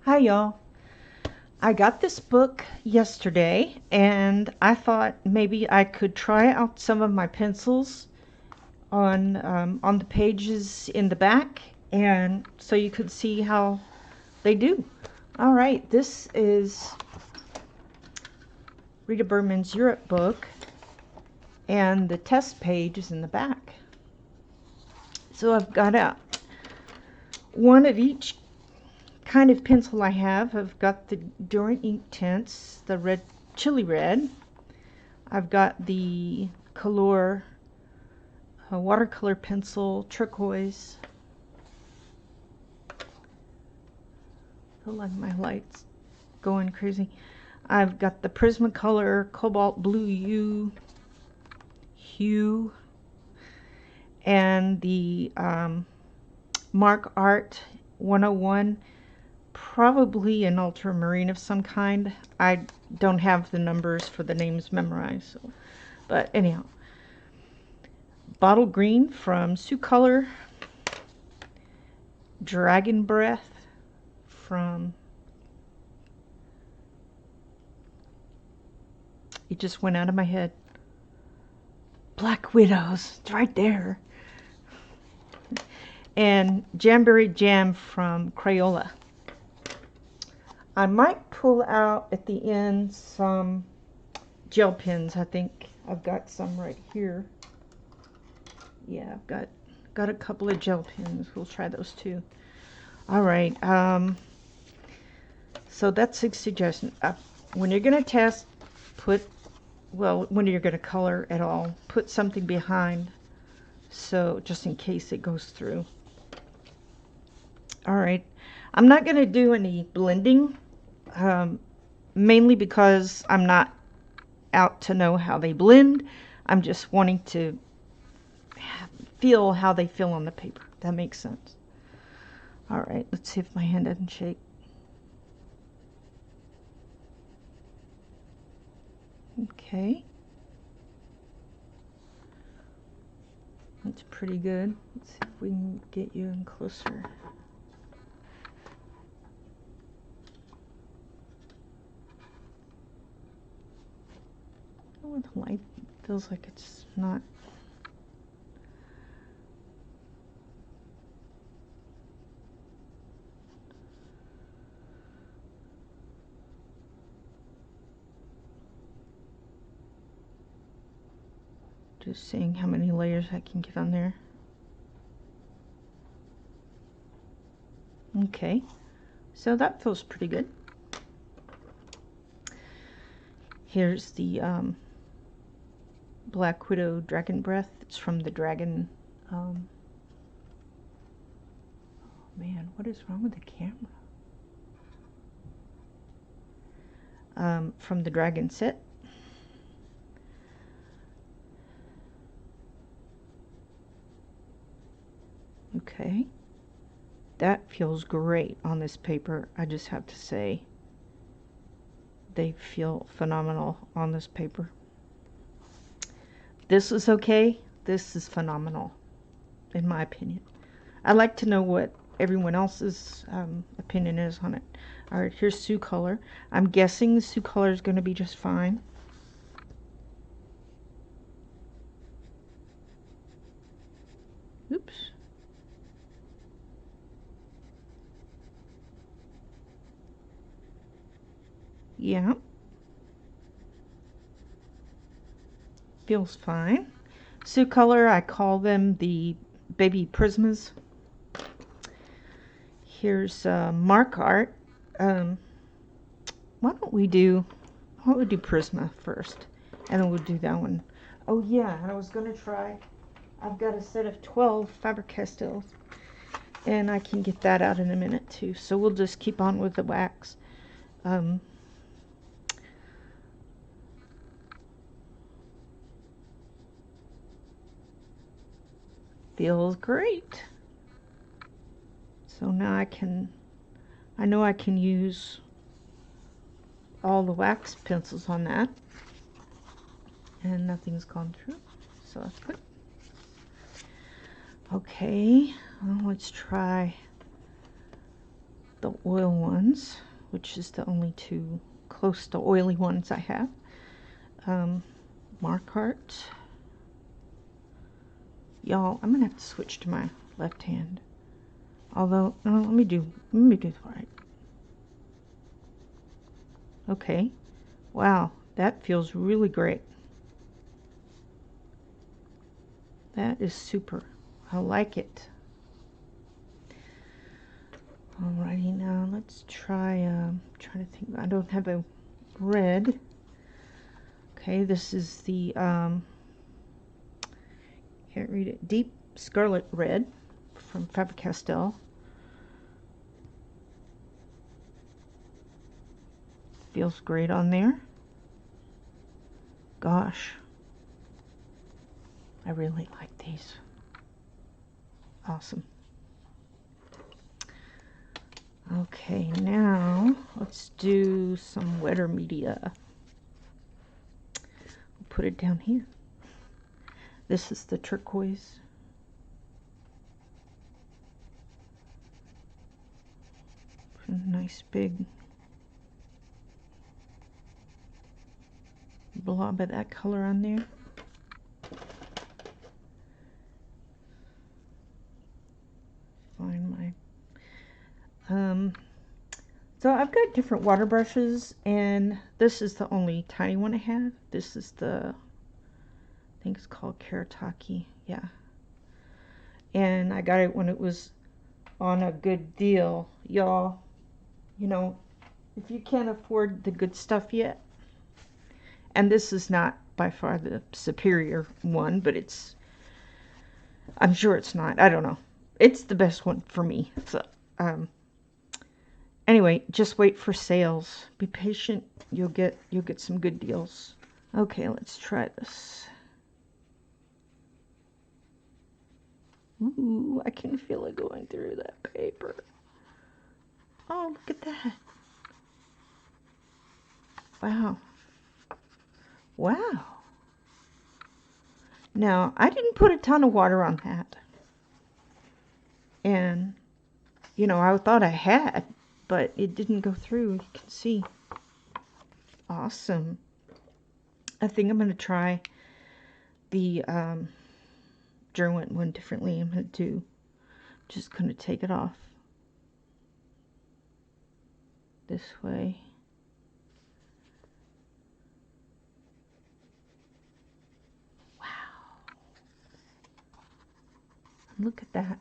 Hi, y'all. I got this book yesterday and I thought maybe I could try out some of my pencils on the pages in the back, and so you could see how they do. All right, this is Rita Berman's Europe book, and the test page is in the back. So I've got one of each kind of pencil I have. I've got the Durant ink tints, the red chili red. I've got the Color watercolor pencil, turquoise. I feel like my light's going crazy. I've got the Prismacolor cobalt blue hue, and the Mark Art 101, probably an ultramarine of some kind. I don't have the numbers for the names memorized, so. But anyhow, bottle green from Sioux Color, Dragon Breath from, it just went out of my head, Black Widows, it's right there, and Jamberry Jam from Crayola. I might pull out at the end some gel pens. I think I've got some right here. Yeah, I've got a couple of gel pens. We'll try those too. All right. So that's a suggestion. When you're going to test, when you're going to color at all, put something behind, so just in case it goes through. All right. I'm not going to do any blending, mainly because I'm not out to know how they blend. I'm just wanting to feel how they feel on the paper. That makes sense. All right, let's see if my hand doesn't shake. Okay. That's pretty good. Let's see if we can get you in closer. Oh, the light feels like it's not. Just seeing how many layers I can get on there. Okay, so that feels pretty good. Here's the Black Widow Dragon Breath. It's from the Dragon. Oh man, what is wrong with the camera? From the Dragon set. Okay, that feels great on this paper. I just have to say, they feel phenomenal on this paper. This is okay. This is phenomenal, in my opinion. I'd like to know what everyone else's opinion is on it. All right, here's Sioux Color. I'm guessing the Sioux Color is going to be just fine. Oops. Yeah. Feels fine. Sioux Color, I call them the baby Prismas. Here's Mark Art. Why don't we do Prisma first, and then we'll do that one. Oh yeah, I was gonna try. I've got a set of 12 Faber-Castells, and I can get that out in a minute too. So we'll just keep on with the wax. Feels great. So now I know I can use all the wax pencils on that, and nothing's gone through, so that's good. Okay, well, let's try the oil ones, which is the only two close to oily ones I have. Markart. Y'all, I'm gonna have to switch to my left hand. Although, no, let me do it right. Okay. Wow, that feels really great. That is super. I like it. Alrighty, now let's try, trying to think. I don't have a red. Okay, this is the, can't read it. Deep Scarlet Red from Faber-Castell. Feels great on there. Gosh, I really like these. Awesome. Okay, now let's do some wetter media. We'll put it down here. This is the turquoise. Nice big blob of that color on there. Find my so I've got different water brushes, and this is the only tiny one I have. This is the, I think it's called Karataki, yeah. And I got it when it was on a good deal, y'all. You know, if you can't afford the good stuff yet, and this is not by far the superior one, but it's, I'm sure it's not, I don't know. It's the best one for me. So, anyway, just wait for sales. Be patient. You'll get some good deals. Okay, let's try this. Ooh, I can feel it going through that paper. Oh, look at that. Wow. Wow. Now, I didn't put a ton of water on that. And, you know, I thought I had, but it didn't go through. You can see. Awesome. I think I'm going to try the Derwent one differently. I'm going to just going to take it off this way. Wow. Look at that.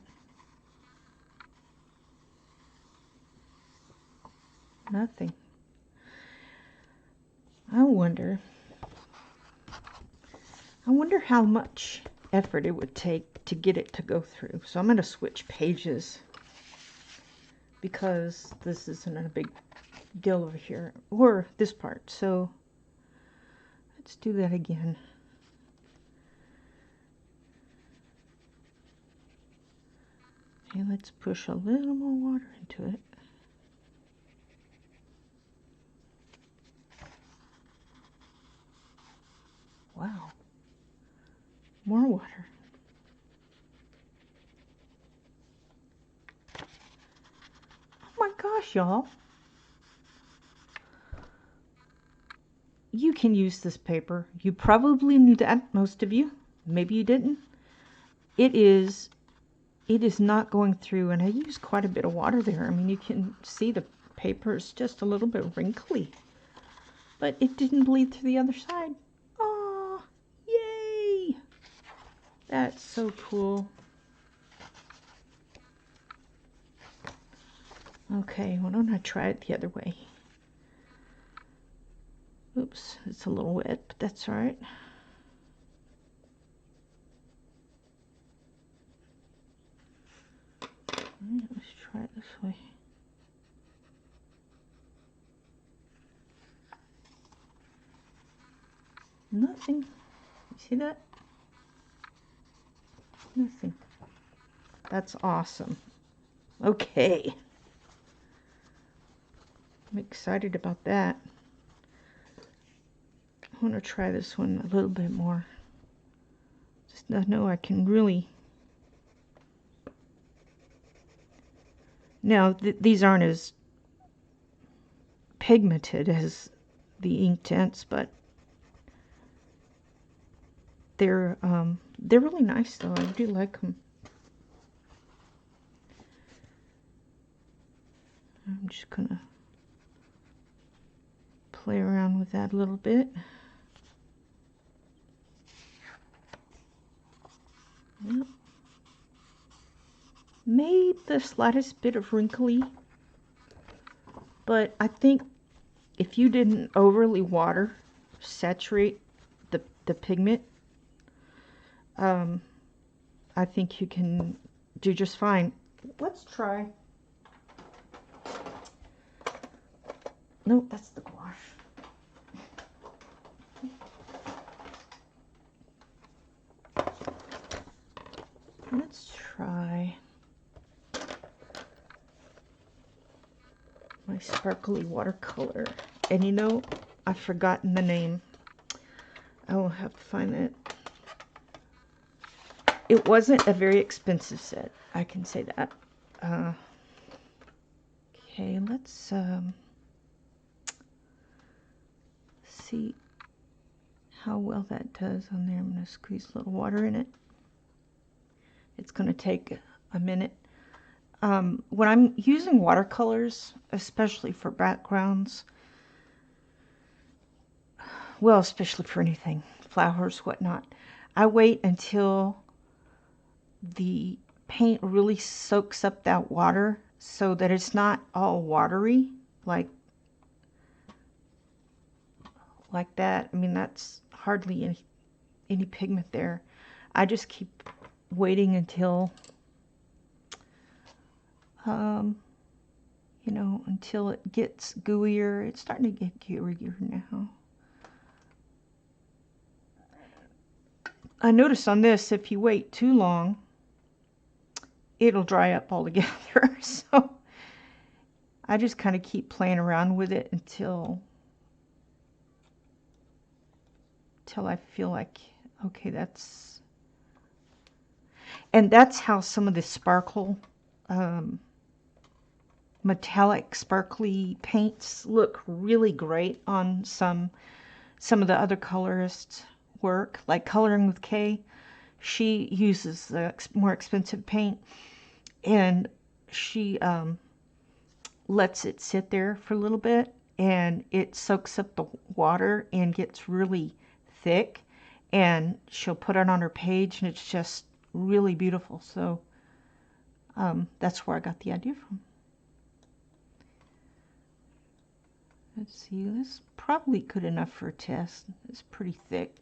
Nothing. I wonder how much effort it would take to get it to go through. So I'm going to switch pages because this isn't a big deal over here, or this part. So let's do that again. Okay, let's push a little more water into it. Wow. More water. Oh my gosh, y'all. You can use this paper. You probably knew that, most of you. Maybe you didn't. It is not going through, and I used quite a bit of water there. I mean, you can see the paper is just a little bit wrinkly. But it didn't bleed through the other side. Oh, yay! That's so cool. Okay, why don't I try it the other way? Oops, it's a little wet, but that's all right. Let's try it this way. Nothing. You see that? Nothing. That's awesome. Okay. I'm excited about that. I want to try this one a little bit more. Just know I can really... Now, these aren't as pigmented as the ink tints, but they're really nice though. I do like them. I'm just gonna play around with that a little bit. Yep. Made the slightest bit of wrinkly, but I think if you didn't overly water, saturate the pigment, I think you can do just fine. Let's try. No, that's the gouache. Let's try my sparkly watercolor. And you know, I've forgotten the name. I will have to find it. It wasn't a very expensive set, I can say that. Okay, let's see how well that does on there. I'm going to squeeze a little water in it. It's going to take a minute. When I'm using watercolors, especially for backgrounds, well, especially for anything, flowers, whatnot, I wait until the paint really soaks up that water so that it's not all watery like that. I mean, that's hardly any pigment there. I just keep waiting until you know, until it gets gooier. It's starting to get gooier now. I noticed on this, if you wait too long, it'll dry up altogether. So I just kind of keep playing around with it until I feel like, okay, that's how some of the sparkle, metallic sparkly paints look really great on some of the other colorists' work, like Coloring with Kay. She uses the more expensive paint, and she lets it sit there for a little bit, and it soaks up the water and gets really thick, and she'll put it on her page, and it's just really beautiful. So that's where I got the idea from. Let's see, this is probably good enough for a test. It's pretty thick.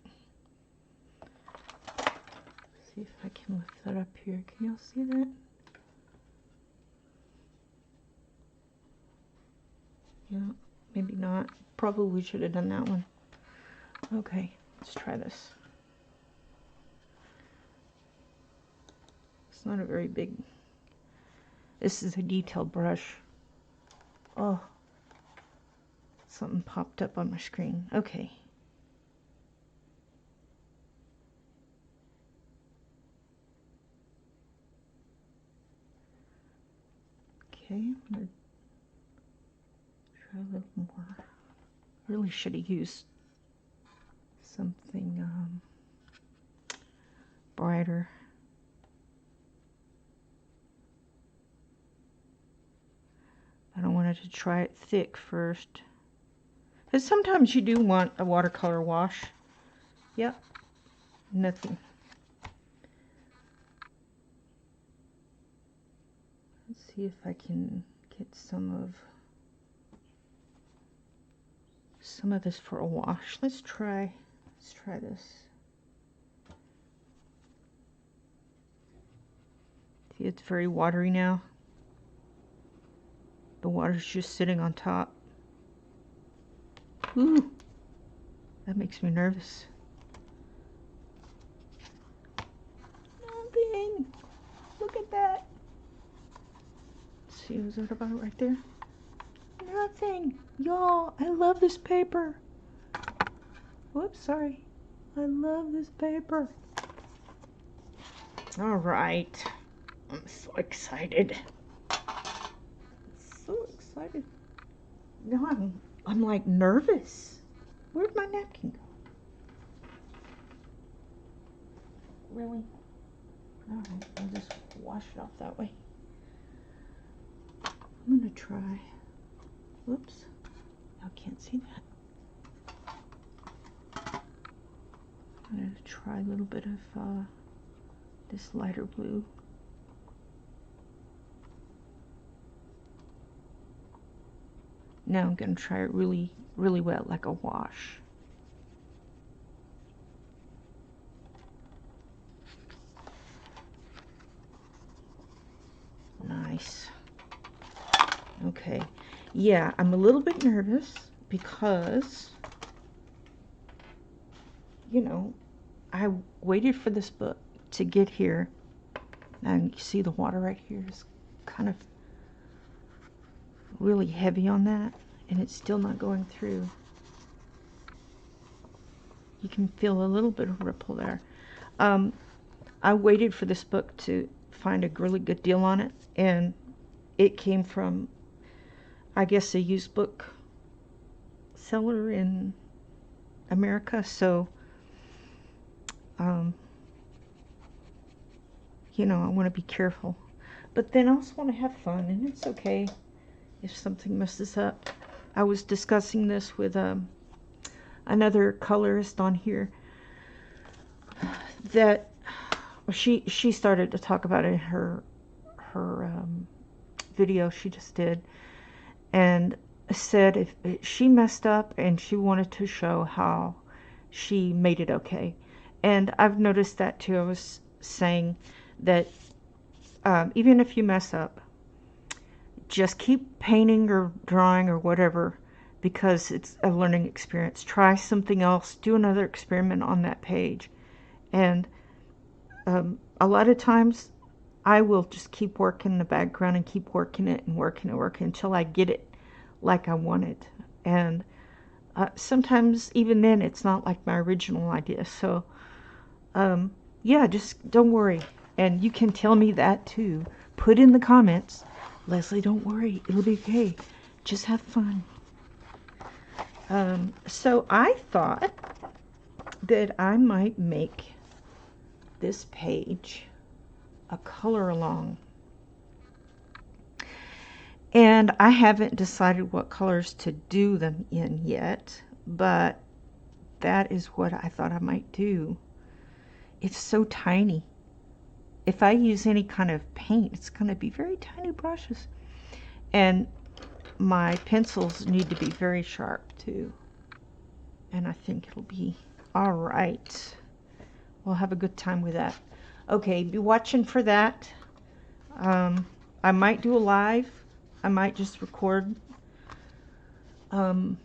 Let's see if I can lift that up here. Can y'all see that? Yeah, maybe not. Probably should have done that one. Okay, let's try this. It's not a very big... This is a detailed brush. Oh, something popped up on my screen. Okay. Okay, I'm gonna try a little more. Really should have used something brighter. I don't want it to try it thick first. Because sometimes you do want a watercolor wash. Yep, nothing. Let's see if I can get some of this for a wash. Let's try this. See, it's very watery now. The water's just sitting on top. Ooh, that makes me nervous. Nothing. Look at that. Let's see, was that about right there? Nothing. Y'all, I love this paper. Whoops, sorry. I love this paper. All right. I'm so excited. So excited. Now I'm like nervous. Where'd my napkin go? Really? Alright, I'll just wash it off that way. I'm gonna try. Whoops. I can't see that. I'm gonna try a little bit of this lighter blue. Now I'm gonna try it really, really wet, like a wash. Nice. Okay. Yeah, I'm a little bit nervous because, you know, I waited for this book to get here. And you see the water right here is kind of really heavy on that, and it's still not going through. You can feel a little bit of ripple there. I waited for this book to find a really good deal on it, and it came from, I guess, a used book seller in America. So, you know, I want to be careful, but then I also want to have fun, and it's okay if something messes up. I was discussing this with another colorist on here, that she started to talk about it in her video she just did, and said if she messed up and she wanted to show how she made it okay. And I've noticed that too. I was saying that even if you mess up, just keep painting or drawing or whatever, because it's a learning experience. Try something else, do another experiment on that page. And a lot of times I will just keep working in the background and keep working it and working it, working until I get it like I want it. And sometimes even then it's not like my original idea. So yeah, just don't worry. And you can tell me that too. Put in the comments, Leslie, don't worry, it'll be okay. Just have fun. So I thought that I might make this page a color along. And I haven't decided what colors to do them in yet, but that is what I thought I might do. It's so tiny. If I use any kind of paint, it's going to be very tiny brushes. And my pencils need to be very sharp too. And I think it'll be all right. We'll have a good time with that. Okay, be watching for that. I might do a live. I might just record. And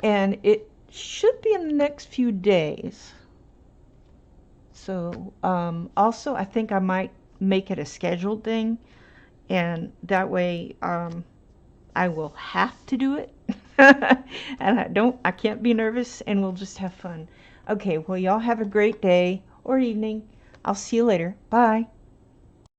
it should be in the next few days. So, also, I think I might make it a scheduled thing, and that way, I will have to do it, and I can't be nervous, and we'll just have fun. Okay, well, y'all have a great day or evening. I'll see you later. Bye.